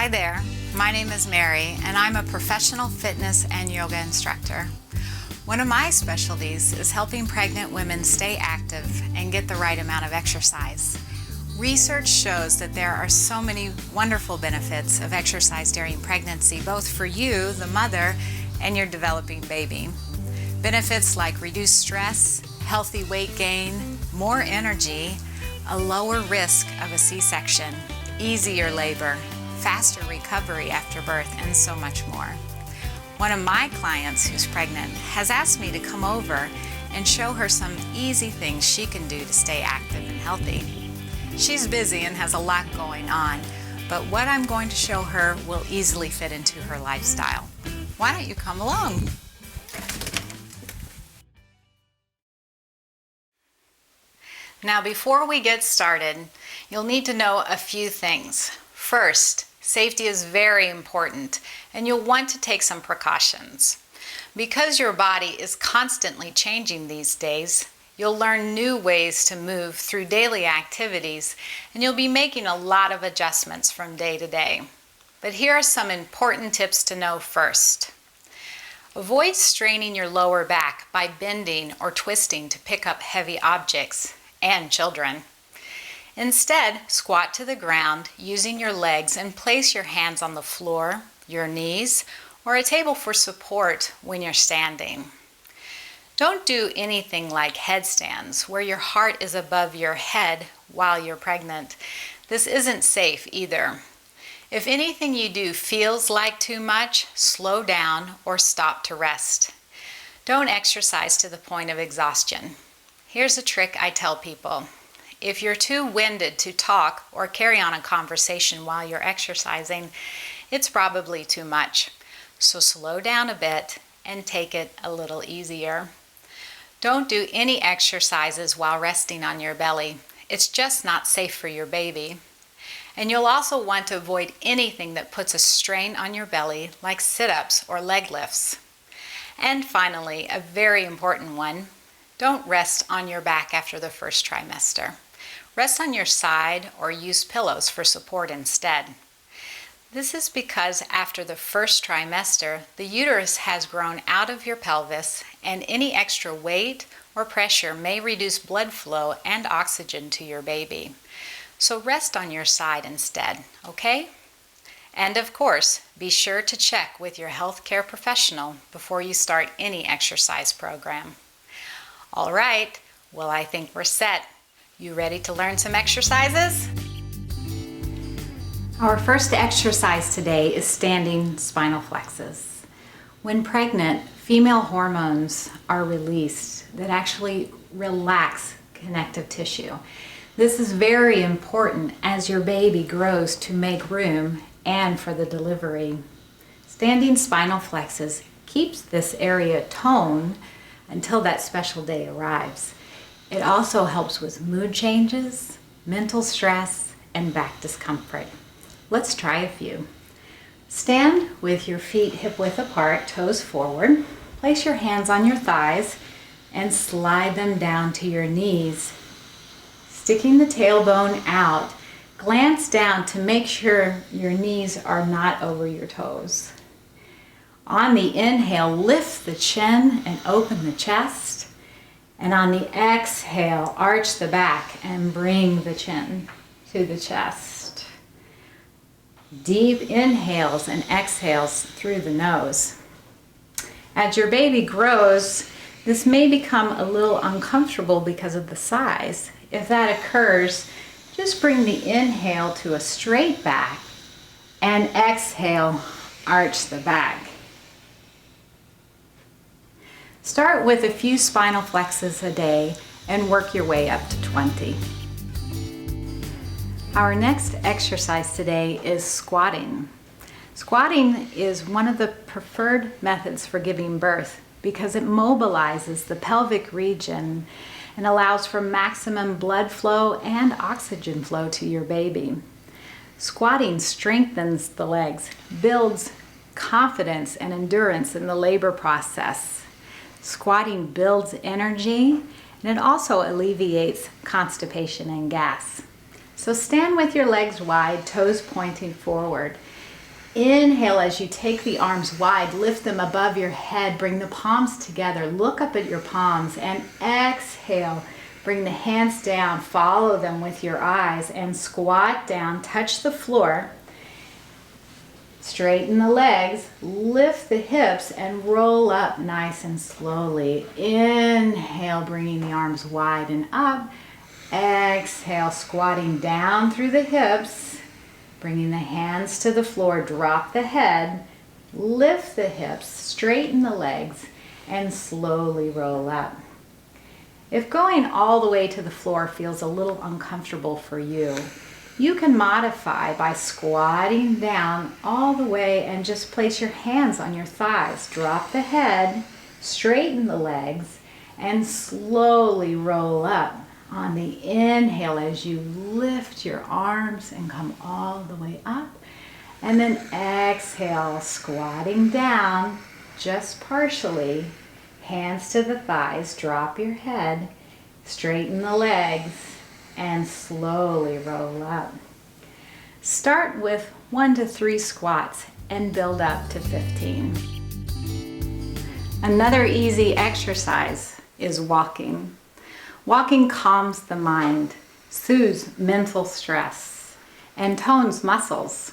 Hi there, my name is Mary and I'm a professional fitness and yoga instructor. One of my specialties is helping pregnant women stay active and get the right amount of exercise. Research shows that there are so many wonderful benefits of exercise during pregnancy, both for you, the mother, and your developing baby. Benefits like reduced stress, healthy weight gain, more energy, a lower risk of a C-section, easier labor, faster recovery after birth, and so much more. One of my clients who's pregnant has asked me to come over and show her some easy things she can do to stay active and healthy. She's busy and has a lot going on, but what I'm going to show her will easily fit into her lifestyle. Why don't you come along? Now, before we get started, you'll need to know a few things. First, safety is very important, and you'll want to take some precautions. Because your body is constantly changing these days, you'll learn new ways to move through daily activities, and you'll be making a lot of adjustments from day to day. But here are some important tips to know first. Avoid straining your lower back by bending or twisting to pick up heavy objects and children. Instead, squat to the ground using your legs and place your hands on the floor, your knees, or a table for support when you're standing. Don't do anything like headstands where your heart is above your head while you're pregnant. This isn't safe either. If anything you do feels like too much, slow down or stop to rest. Don't exercise to the point of exhaustion. Here's a trick I tell people. If you're too winded to talk or carry on a conversation while you're exercising, it's probably too much. So slow down a bit and take it a little easier. Don't do any exercises while resting on your belly. It's just not safe for your baby. And you'll also want to avoid anything that puts a strain on your belly, like sit-ups or leg lifts. And finally, a very important one, don't rest on your back after the first trimester. Rest on your side or use pillows for support instead. This is because after the first trimester, the uterus has grown out of your pelvis, and any extra weight or pressure may reduce blood flow and oxygen to your baby. So rest on your side instead, okay? And of course, be sure to check with your healthcare professional before you start any exercise program. All right, well, I think we're set. You ready to learn some exercises? Our first exercise today is standing spinal flexes. When pregnant, female hormones are released that actually relax connective tissue. This is very important as your baby grows to make room and for the delivery. Standing spinal flexes keeps this area toned until that special day arrives. It also helps with mood changes, mental stress, and back discomfort. Let's try a few. Stand with your feet hip-width apart, toes forward. Place your hands on your thighs and slide them down to your knees. Sticking the tailbone out, glance down to make sure your knees are not over your toes. On the inhale, lift the chin and open the chest. And on the exhale, arch the back and bring the chin to the chest. Deep inhales and exhales through the nose. As your baby grows, this may become a little uncomfortable because of the size. If that occurs, just bring the inhale to a straight back and exhale, arch the back. Start with a few spinal flexes a day and work your way up to 20. Our next exercise today is squatting. Squatting is one of the preferred methods for giving birth because it mobilizes the pelvic region and allows for maximum blood flow and oxygen flow to your baby. Squatting strengthens the legs, builds confidence and endurance in the labor process. Squatting builds energy, and it also alleviates constipation and gas. So stand with your legs wide, toes pointing forward. Inhale as you take the arms wide, lift them above your head, bring the palms together, look up at your palms, and exhale. Bring the hands down, follow them with your eyes, and squat down, touch the floor. Straighten the legs, lift the hips, and roll up nice and slowly. Inhale, bringing the arms wide and up. Exhale, squatting down through the hips, bringing the hands to the floor, drop the head, lift the hips, straighten the legs, and slowly roll up. If going all the way to the floor feels a little uncomfortable for you, you can modify by squatting down all the way and just place your hands on your thighs. Drop the head, straighten the legs, and slowly roll up. On the inhale as you lift your arms and come all the way up. And then exhale, squatting down just partially. Hands to the thighs, drop your head, straighten the legs, and slowly roll up. Start with 1 to 3 squats and build up to 15. Another easy exercise is walking. Walking calms the mind, soothes mental stress, and tones muscles.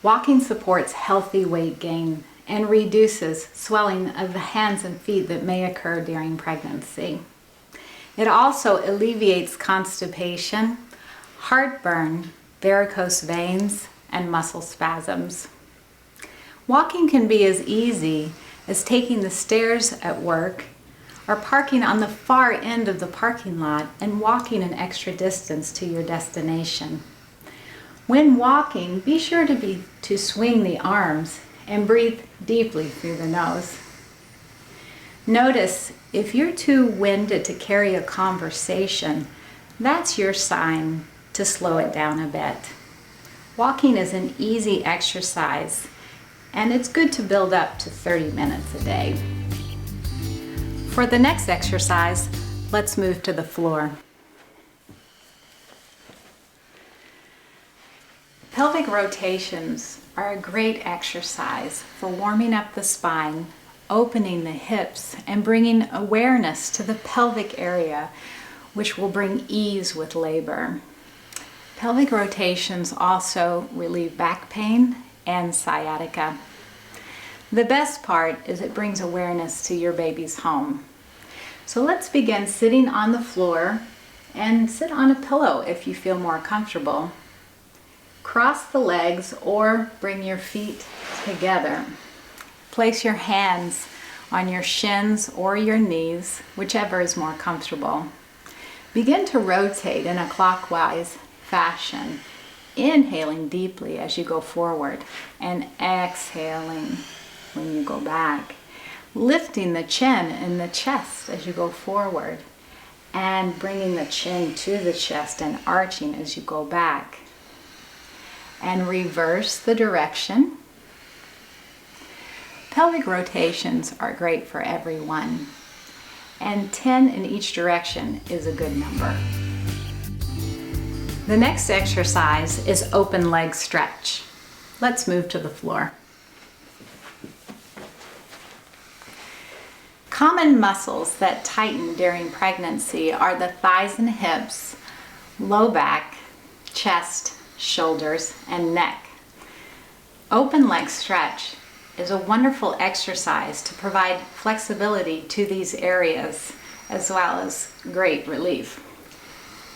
Walking supports healthy weight gain and reduces swelling of the hands and feet that may occur during pregnancy. It also alleviates constipation, heartburn, varicose veins, and muscle spasms. Walking can be as easy as taking the stairs at work or parking on the far end of the parking lot and walking an extra distance to your destination. When walking, be sure to swing the arms and breathe deeply through the nose. Notice if you're too winded to carry a conversation, that's your sign to slow it down a bit. Walking is an easy exercise, and it's good to build up to 30 minutes a day. For the next exercise, let's move to the floor. Pelvic rotations are a great exercise for warming up the spine, opening the hips, and bringing awareness to the pelvic area, which will bring ease with labor. Pelvic rotations also relieve back pain and sciatica. The best part is it brings awareness to your baby's home. So let's begin sitting on the floor, and sit on a pillow if you feel more comfortable. Cross the legs or bring your feet together. Place your hands on your shins or your knees, whichever is more comfortable. Begin to rotate in a clockwise fashion, inhaling deeply as you go forward and exhaling when you go back. Lifting the chin and the chest as you go forward and bringing the chin to the chest and arching as you go back. And reverse the direction. Pelvic rotations are great for everyone, and 10 in each direction is a good number. The next exercise is open leg stretch. Let's move to the floor. Common muscles that tighten during pregnancy are the thighs and hips, low back, chest, shoulders, and neck. Open leg stretch is a wonderful exercise to provide flexibility to these areas as well as great relief.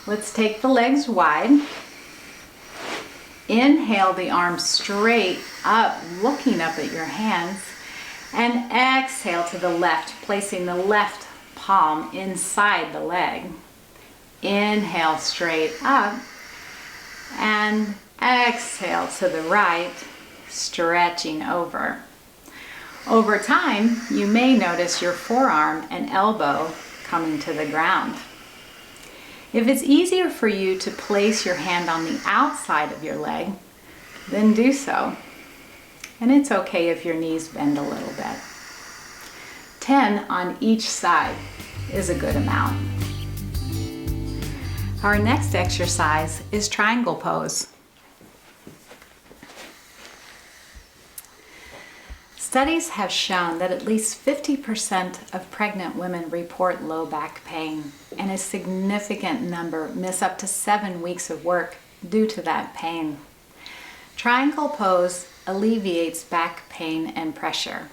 Let's take the legs wide. Inhale the arms straight up, looking up at your hands, and exhale to the left, placing the left palm inside the leg. Inhale straight up, and exhale to the right, stretching over. Over time, you may notice your forearm and elbow coming to the ground. If it's easier for you to place your hand on the outside of your leg, then do so. And it's okay if your knees bend a little bit. 10 on each side is a good amount. Our next exercise is triangle pose. Studies have shown that at least 50% of pregnant women report low back pain, and a significant number miss up to 7 weeks of work due to that pain. Triangle pose alleviates back pain and pressure.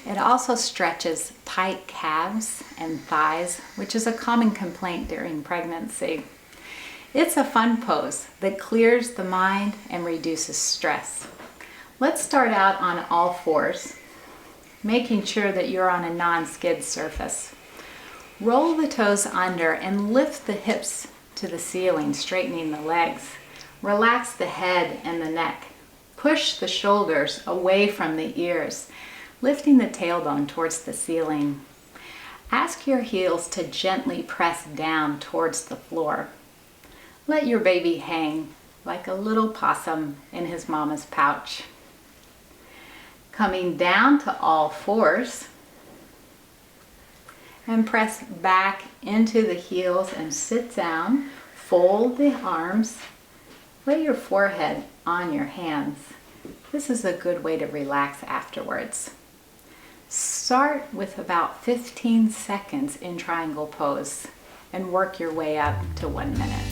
It also stretches tight calves and thighs, which is a common complaint during pregnancy. It's a fun pose that clears the mind and reduces stress. Let's start out on all fours, making sure that you're on a non-skid surface. Roll the toes under and lift the hips to the ceiling, straightening the legs. Relax the head and the neck. Push the shoulders away from the ears, lifting the tailbone towards the ceiling. Ask your heels to gently press down towards the floor. Let your baby hang like a little possum in his mama's pouch. Coming down to all fours, and press back into the heels and sit down. Fold the arms. Lay your forehead on your hands. This is a good way to relax afterwards. Start with about 15 seconds in triangle pose and work your way up to 1 minute.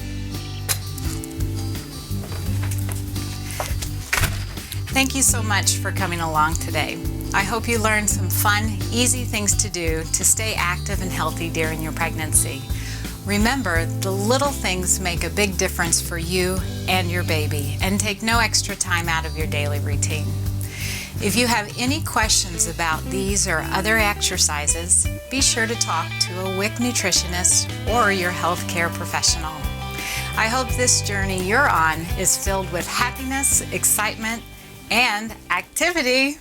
Thank you so much for coming along today. I hope you learned some fun, easy things to do to stay active and healthy during your pregnancy. Remember, the little things make a big difference for you and your baby and take no extra time out of your daily routine. If you have any questions about these or other exercises, be sure to talk to a WIC nutritionist or your healthcare professional. I hope this journey you're on is filled with happiness, excitement, and activity.